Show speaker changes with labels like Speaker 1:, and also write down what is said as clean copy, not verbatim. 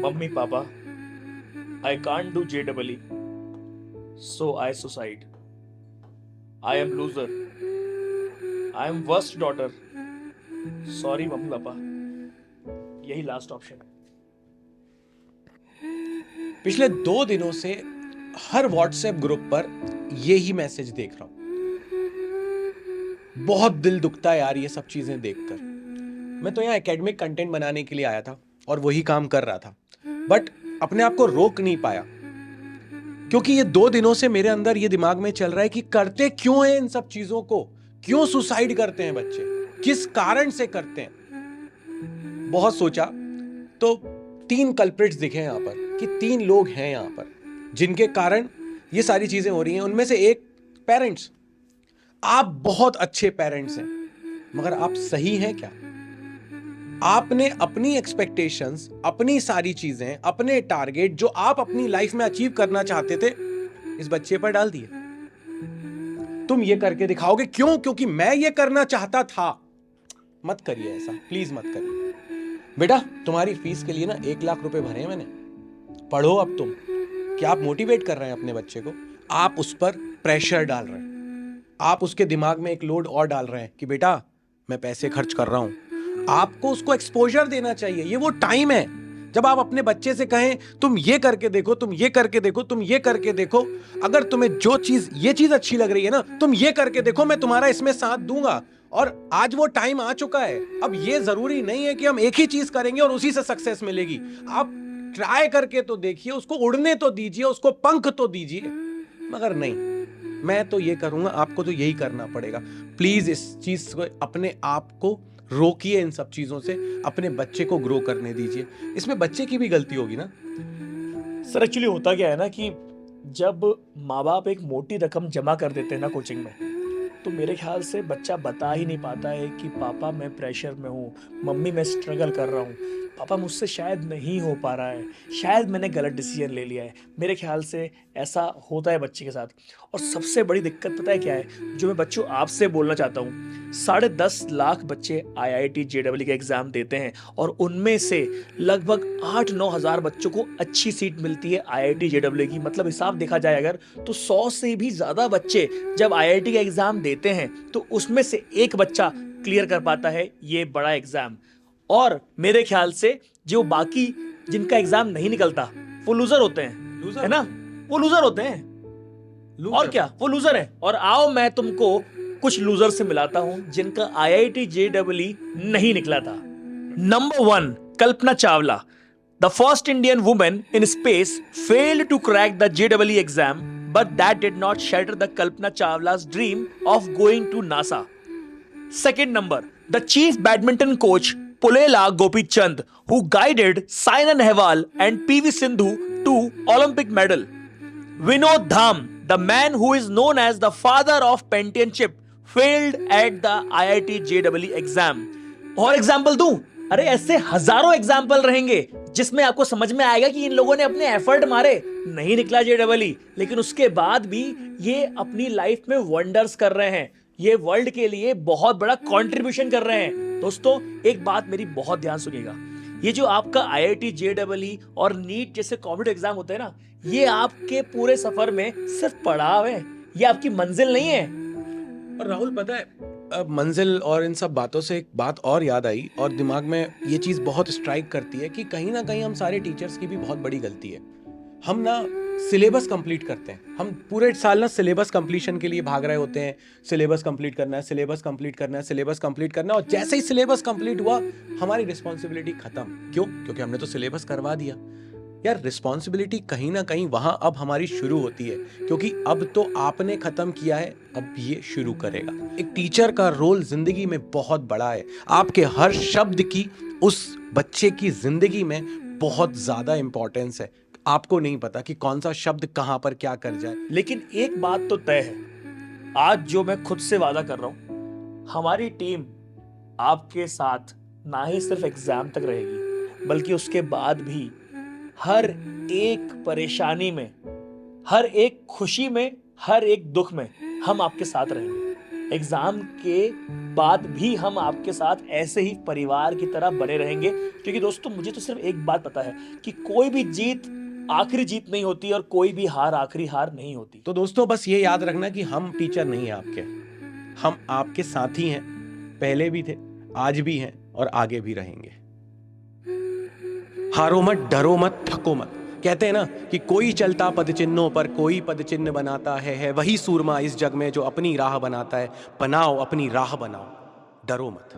Speaker 1: Mummy papa, I can't do JEE, so I suicide. I am loser. I am worst daughter. Sorry mummy papa, यही last option है।
Speaker 2: पिछले 2 दिनों से हर WhatsApp group पर यही message देख रहा हूं। बहुत दिल दुखता है यार ये सब चीजें देखकर। मैं तो यहाँ एकेडमिक कंटेंट बनाने के लिए आया था और वही काम कर रहा था, बट अपने आप को रोक नहीं पाया, क्योंकि ये 2 दिनों से मेरे अंदर ये दिमाग में चल रहा है कि करते क्यों हैं इन सब चीजों को, क्यों सुसाइड करते हैं बच्चे, किस कारण से करते हैं। बहुत सोचा तो 3 कल्प्रिट्स दिखे यहां पर, कि 3 लोग हैं यहां पर जिनके कारण ये सारी चीजें हो रही हैं। उनमें से एक, पेरेंट्स। आप बहुत अच्छे पेरेंट्स हैं, मगर आप सही हैं क्या? आपने अपनी एक्सपेक्टेशंस, अपनी सारी चीजें, अपने टारगेट जो आप अपनी लाइफ में अचीव करना चाहते थे, इस बच्चे पर डाल दिए। तुम ये करके दिखाओगे, क्यों? क्योंकि मैं ये करना चाहता था। मत करिए ऐसा, प्लीज मत करिए। बेटा, तुम्हारी फीस के लिए ना 1 लाख रुपए भरे हैं मैंने, पढ़ो अब तुम। क्या आप मोटिवेट कर रहे हैं अपने बच्चे को? आप उस पर प्रेशर डाल रहे हैं, आप उसके दिमाग में एक लोड और डाल रहे हैं कि बेटा मैं पैसे खर्च कर रहा हूं। आपको उसको एक्सपोजर देना चाहिए। ये वो टाइम है जब आप अपने बच्चे से कहें तुम ये करके देखो, तुम ये करके देखो, तुम ये करके देखो, अगर तुम्हें जो चीज, ये चीज अच्छी लग रही है ना, तुम ये करके देखो, मैं तुम्हारा इसमें साथ दूंगा। और आज वो टाइम आ चुका है। अब ये जरूरी नहीं है कि हम एक ही चीज करेंगे और उसी से सक्सेस मिलेगी। आप ट्राई करके तो देखिए, उसको उड़ने तो दीजिए, उसको पंख तो दीजिए। मगर नहीं, मैं तो ये करूंगा, आपको तो यही करना पड़ेगा। प्लीज इस चीज को, अपने आप को रोकिए इन सब चीजों से, अपने बच्चे को ग्रो करने दीजिए। इसमें बच्चे की भी गलती होगी ना
Speaker 1: सर। एक्चुअली होता क्या है ना कि जब माँ बाप एक मोटी रकम जमा कर देते हैं ना कोचिंग में, तो मेरे ख्याल से बच्चा बता ही नहीं पाता है कि पापा मैं प्रेशर में हूँ, मम्मी मैं स्ट्रगल कर रहा हूँ, पापा मुझसे शायद नहीं हो पा रहा है, शायद मैंने गलत डिसीजन ले लिया है। मेरे ख्याल से ऐसा होता है बच्चे के साथ। और सबसे बड़ी दिक्कत पता है क्या है, जो मैं बच्चों आपसे बोलना चाहता हूँ। 10.5 लाख बच्चे IIT JEE का एग्जाम देते हैं और उनमें से लगभग 8-9 हज़ार बच्चों को अच्छी सीट मिलती है IIT JEE की। मतलब हिसाब देखा जाए अगर, तो 100 से भी ज्यादा बच्चे जब IIT का एग्जाम देते हैं तो उसमें से एक बच्चा क्लियर कर पाता है ये बड़ा एग्जाम। और मेरे ख्याल से जो बाकी जिनका एग्जाम नहीं निकलता वो लूजर होते हैं, है ना? वो लूजर होते हैं, और क्या, वो लूजर है। और आओ मैं तुमको कुछ लूजर से मिलाता हूं जिनका IIT JEE नहीं निकला था। Number 1, Kalpana Chawla, the first Indian women in space, failed to crack the JEE exam, but that did not shatter the Kalpana Chawla's dream of going to NASA. Second number, the chief badminton coach Pulela Gopichand, who guided Saina Nehwal and PV Sindhu to Olympic medal. Vinod Dham, the man who is known as the father of penmanship, failed at the IIT JEE exam. और example दूं? अरे ऐसे हजारों example रहेंगे जिसमें आपको समझ में आएगा कि इन लोगों ने अपने एफर्ट मारे, नहीं निकला JEE, लेकिन उसके बाद भी ये अपनी लाइफ में वंडर्स कर रहे हैं, ये वर्ल्ड के लिए बहुत बड़ा कंट्रीब्यूशन कर रहे हैं। दोस्तों, एक बात मेरी बहुत ध्यान सुनिएगा, ये जो आपका IIT JEE और नीट जैसे कॉम्पिटिटिव एग्जाम होते हैं ना, ये आपके पूरे सफर में सिर्फ पड़ाव है, ये आपकी मंजिल नहीं है।
Speaker 2: और राहुल, पता है, मंजिल और इन सब बातों से एक बात और याद आई और दिमाग में ये चीज़ बहुत स्ट्राइक करती है कि कहीं ना कहीं हम सारे टीचर्स की भी बहुत बड़ी गलती है। हम ना सिलेबस कंप्लीट करते हैं, हम पूरे साल ना सिलेबस कंप्लीशन के लिए भाग रहे होते हैं। सिलेबस कंप्लीट करना है, सिलेबस कंप्लीट करना है, सिलेबस कंप्लीट करना है, और जैसे ही सिलेबस कंप्लीट हुआ हमारी रिस्पॉन्सिबिलिटी खत्म। क्यों? क्योंकि हमने तो सिलेबस करवा दिया। यार, रिस्पॉन्सिबिलिटी कहीं ना कहीं वहां अब हमारी शुरू होती है, क्योंकि अब तो आपने खत्म किया है, अब ये शुरू करेगा। एक टीचर का रोल जिंदगी में बहुत बड़ा है। आपके हर शब्द की उस बच्चे की जिंदगी में बहुत ज्यादा इंपॉर्टेंस है। आपको नहीं पता कि कौन सा शब्द कहां पर क्या कर जाए।
Speaker 1: लेकिन एक बात तो तय है, आज जो मैं खुद से वादा कर रहा हूं, हमारी टीम आपके साथ ना ही सिर्फ एग्जाम तक रहेगी, बल्कि उसके बाद भी हर एक परेशानी में, हर एक खुशी में, हर एक दुख में हम आपके साथ रहेंगे। एग्जाम के बाद भी हम आपके साथ ऐसे ही परिवार की तरह बने रहेंगे, क्योंकि दोस्तों मुझे तो सिर्फ एक बात पता है कि कोई भी जीत आखिरी जीत नहीं होती और कोई भी हार आखिरी हार नहीं होती।
Speaker 2: तो दोस्तों बस ये याद रखना कि हम टीचर नहीं हैं आपके, हम आपके साथी हैं, पहले भी थे, आज भी हैं और आगे भी रहेंगे। हारो मत, डरो मत, थको मत। कहते हैं ना कि कोई चलता पद चिन्हों पर, कोई पद चिन्ह बनाता है वही सूरमा इस जग में जो अपनी राह बनाता है। बनाओ अपनी राह बनाओ, डरो मत।